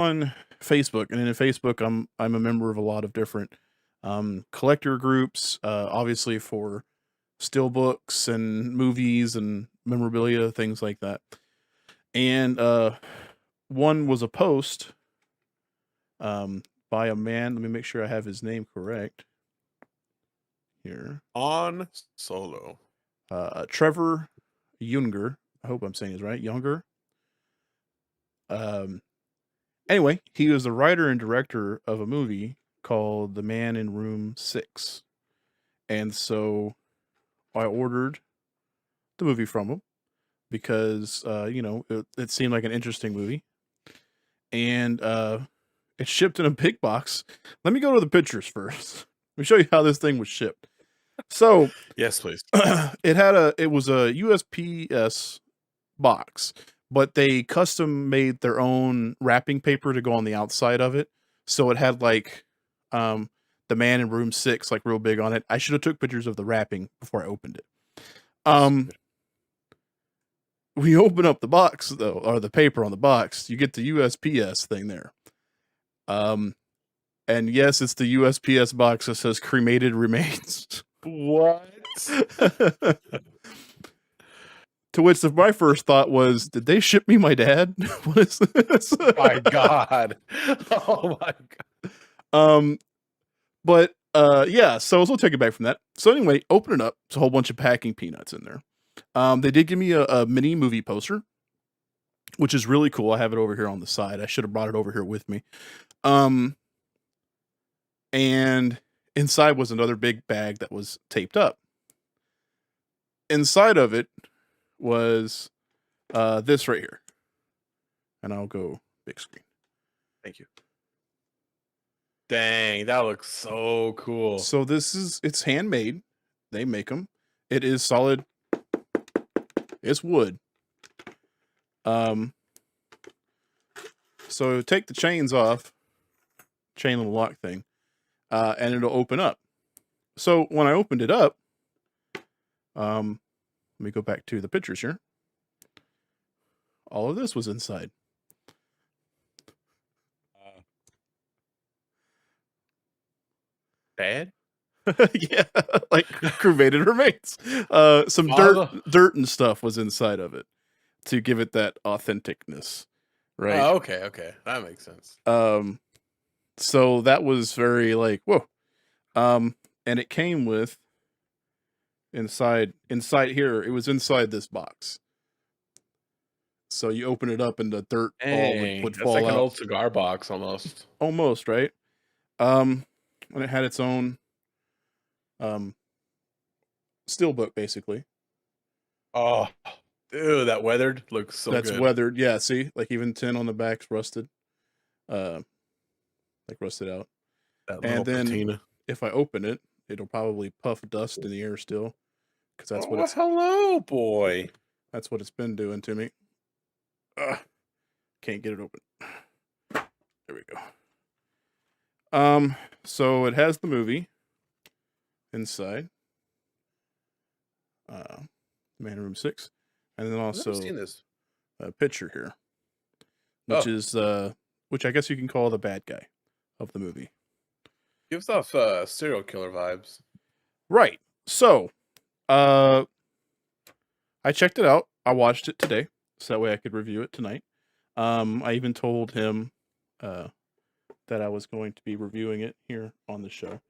on Facebook, and in Facebook, I'm a member of a lot of different collector groups. Obviously for still books and movies and memorabilia, things like that. And one was a post by a man. Let me make sure I have his name correct here. On Solo. Trevor Younger. I hope I'm saying his right. Younger. Anyway, he was the writer and director of a movie called The Man in Room 6. And so I ordered the movie from him because, it seemed like an interesting movie. And it shipped in a big box. Let me go to the pictures first. Let me show you how this thing was shipped. So Yes, please. it was a USPS box, but they custom made their own wrapping paper to go on the outside of it. So it had like the Man in Room 6 like real big on it. I should have took pictures of the wrapping before I opened it. We open up the box though, or the paper on the box, you get the USPS thing there. And yes, it's the USPS box that says cremated remains. What? To which my first thought was, did they ship me my dad? What is this? My God. Oh my God. But yeah, so we'll take it back from that. So anyway, open it up. It's a whole bunch of packing peanuts in there. They did give me a mini movie poster, which is really cool. I have it over here on the side. I should have brought it over here with me. And inside was another big bag that was taped up. Inside of it was this right here. And I'll go big screen. Thank you. Dang, that looks so cool. So it's handmade. They make them. It is solid. It's wood. So take the chains off, chain little lock thing, and it'll open up. So when I opened it up, let me go back to the pictures here. All of this was inside. Dad? Yeah, like cremated remains. Some dirt and stuff was inside of it to give it that authenticness, right? Oh, okay. That makes sense. So that was very like, whoa. And it came with inside here, it was inside this box. So you open it up and the dirt all would fall like out. An old cigar box almost. Almost, right? And it had its own steelbook basically. Oh, dude, that weathered looks so That's good. weathered. Yeah, see? Like even tin on the back's rusted. Like rusted out. And then patina. if I open it, it'll probably puff dust in the air still. Because that's what it's hello, boy. That's what it's been doing to me. Can't get it open. There we go. So it has the movie inside. Man in Room 6. And then also a picture here. Which is which I guess you can call the bad guy of the movie. Gives off serial killer vibes. Right. So I checked it out. I watched it today, so that way I could review it tonight. I even told him that I was going to be reviewing it here on the show.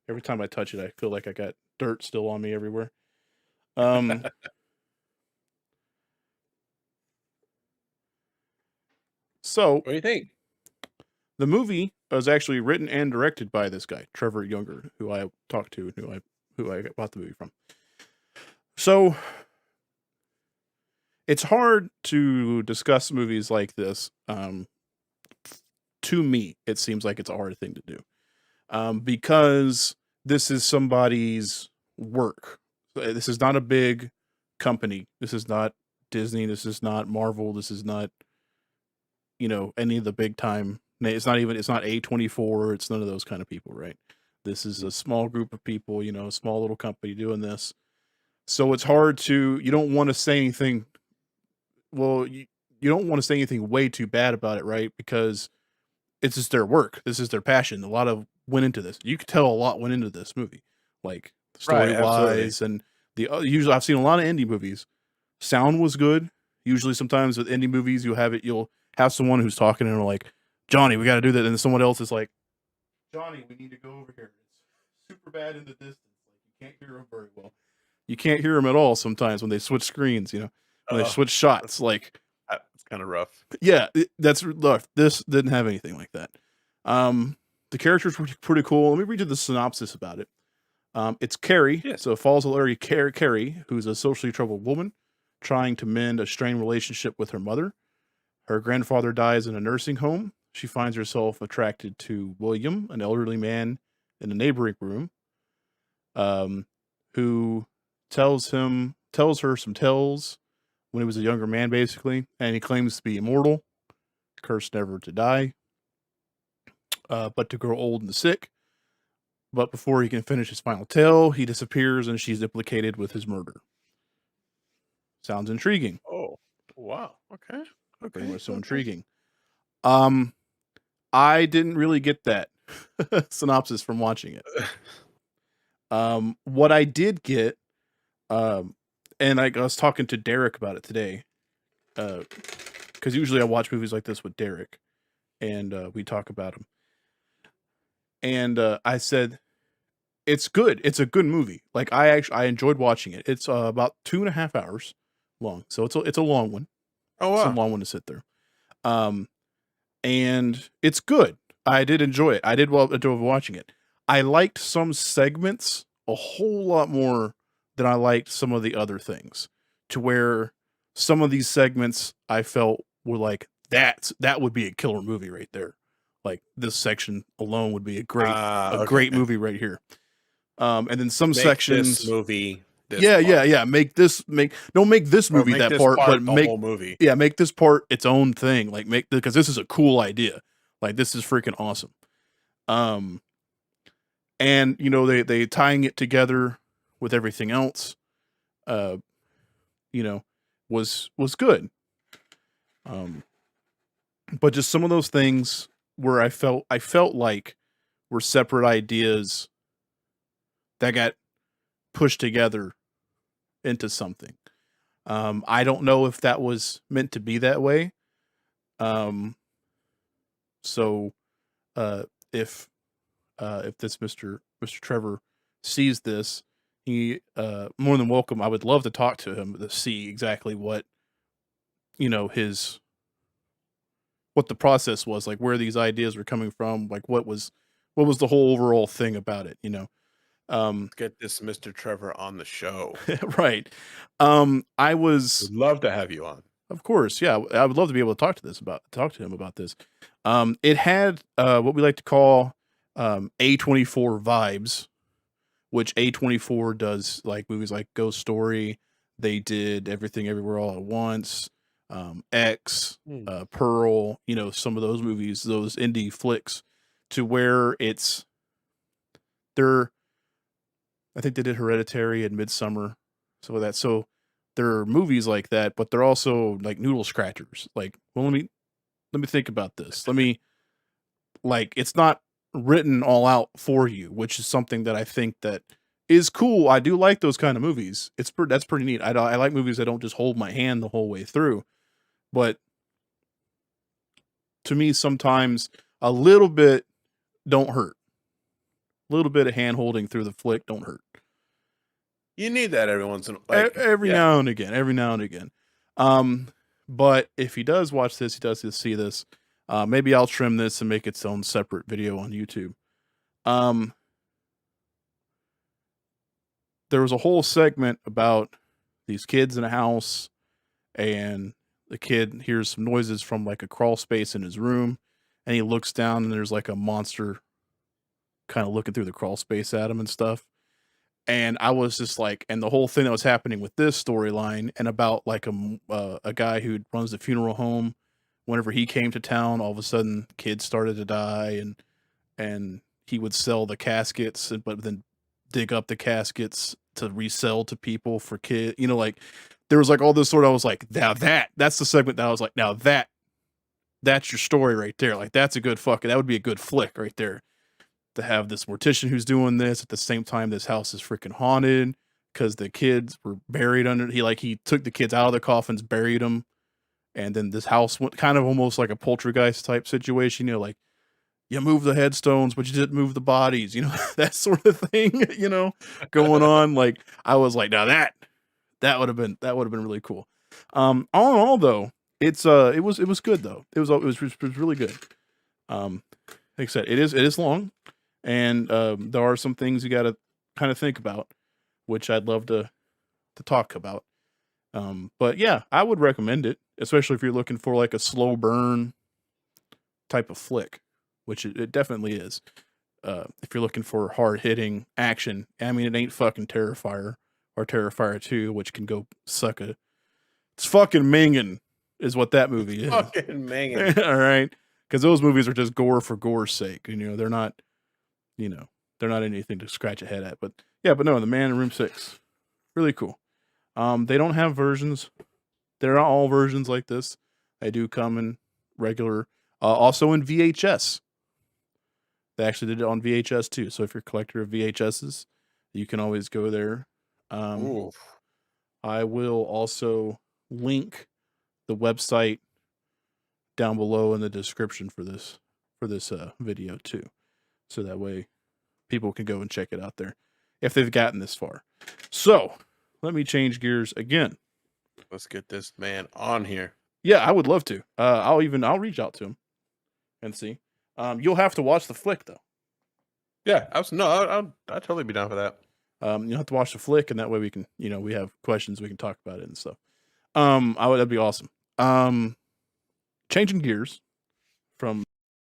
Every time I touch it, I feel like I got dirt still on me everywhere. So what do you think? The movie was actually written and directed by this guy, Trevor Younger, who I talked to, who I bought the movie from. So it's hard to discuss movies like this. To me, it seems like it's a hard thing to do, because this is somebody's work. This is not a big company. This is not Disney. This is not Marvel. This is not, any of the big time. It's not A24. It's none of those kind of people, right? This is a small group of people, a small little company doing this. So it's hard you don't want to say anything. Well, you don't want to say anything way too bad about it, right? Because it's just their work. This is their passion. A lot of went into this. You could tell a lot went into this movie, like Right, story absolutely. wise, and usually I've seen a lot of indie movies. Sound was good. Usually, sometimes with indie movies, you'll have someone who's talking and they're like, "Johnny, we got to do that," and then someone else is like, "Johnny, we need to go over here. It's super bad in the distance. Like you can't hear them very well. You can't hear them at all sometimes when they switch screens. When they Oh, switch shots. Like that's kind of rough. yeah, that's look. This didn't have anything like that. Um, the characters were pretty cool. Let me read you the synopsis about it. It's Carrie, Yeah. so it follows Larry Carrie, who's a socially troubled woman trying to mend a strained relationship with her mother. Her grandfather dies in a nursing home. She finds herself attracted to William, an elderly man in a neighboring room, um, who tells her some tales when he was a younger man, basically, and he claims to be immortal, cursed never to die, but to grow old and sick. But before he can finish his final tale, he disappears and she's implicated with his murder. Sounds intriguing. Oh, wow. Okay. Very Okay. much so Okay. intriguing. I didn't really get that synopsis from watching it. What I did get, and I was talking to Derek about it today, because usually I watch movies like this with Derek, and we talk about them. And I said, it's good. It's a good movie. Like I enjoyed watching it. It's about 2.5 hours long, so it's a long one. Oh, It's a wow. long one to sit there. And it's good. I did enjoy it. I did well enjoy watching it. I liked some segments a whole lot more than I liked some of the other things. To where some of these segments I felt were like that would be a killer movie right there. Like this section alone would be a Okay. great movie right here. And then some Make this sections, movie this yeah, part, don't make this or movie make that this part, but part the make whole movie. yeah, make this part its own thing. Like because this is a cool idea. Like this is freaking awesome. Um, and they tying it together with everything else, uh, you know, was good. Um, but just some of those things where I felt like were separate ideas that got pushed together into something. I don't know if that was meant to be that way. Um, so uh, if this Mr. Trevor sees this, he more than welcome. I would love to talk to him to see exactly what his what the process was, like where these ideas were coming from, like what was the whole overall thing about it. Um, Let's get this Mr. Trevor on the show. right. I was Would love to have you on. Of course, yeah. I would love to be able to talk to him about this. It had what we like to call A24 vibes, which A24 does like movies like Ghost Story. They did Everything Everywhere All at Once, X, Hmm. Pearl. Some of those movies, those indie flicks, to where they're. I think they did Hereditary and Midsummer, some of that. So there are movies like that, but they're also like noodle scratchers. Like, well, let me think about this. It's not written all out for you, which is something that I think that is cool. I do like those kind of movies. That's pretty neat. I like movies that don't just hold my hand the whole way through. But to me, sometimes a little bit don't hurt. A little bit of hand holding through the flick don't hurt. You need that every once in Every now and again, every now and again. But if he does watch this, he does see this. Maybe I'll trim this and make its own separate video on YouTube. There was a whole segment about these kids in a house, and the kid hears some noises from like a crawl space in his room, and he looks down and there's like a monster kind of looking through the crawl space at him and stuff. And I was just like, and the whole thing that was happening with this storyline and about like a guy who runs the funeral home, whenever he came to town, all of a sudden kids started to die, and he would sell the caskets, but then dig up the caskets to resell to people for kid. Like there was like all this sort of, I was like, now that's the segment that I was like, now that's your story right there. Like that's a good that would be a good flick right there. To have this mortician who's doing this at the same time this house is freaking haunted because the kids were buried under he took the kids out of the coffins, buried them, and then this house went kind of almost like a poltergeist type situation, like you move the headstones, but you didn't move the bodies, that sort of thing, going on. Like I was like, now that would have been really cool. All in all though, it was good though. It was really good. Like I said, it is long. And there are some things you got to kind of think about, which I'd love to talk about. But yeah, I would recommend it, especially if you're looking for like a slow burn type of flick, which it definitely is. If you're looking for hard hitting action, I mean, it ain't fucking Terrifier or Terrifier 2, which can go suck it's fucking minging is what that movie is. Fucking minging. All right. Because those movies are just gore for gore's sake. They're not. They're not anything to scratch a head at, but yeah, but no, The Man in Room 6, really cool. They don't have versions. They're not all versions like this. They do come in regular, also in VHS. They actually did it on VHS too. So if you're a collector of VHSs, you can always go there. I will also link the website down below in the description for this video too. So that way people can go and check it out there if they've gotten this far. So let me change gears again. Let's get this man on here. Yeah, I would love to. I'll reach out to him and see. You'll have to watch the flick though. Yeah, I'd totally be down for that. You'll have to watch the flick, and that way we can, we have questions, we can talk about it and stuff. That'd be awesome. Changing gears.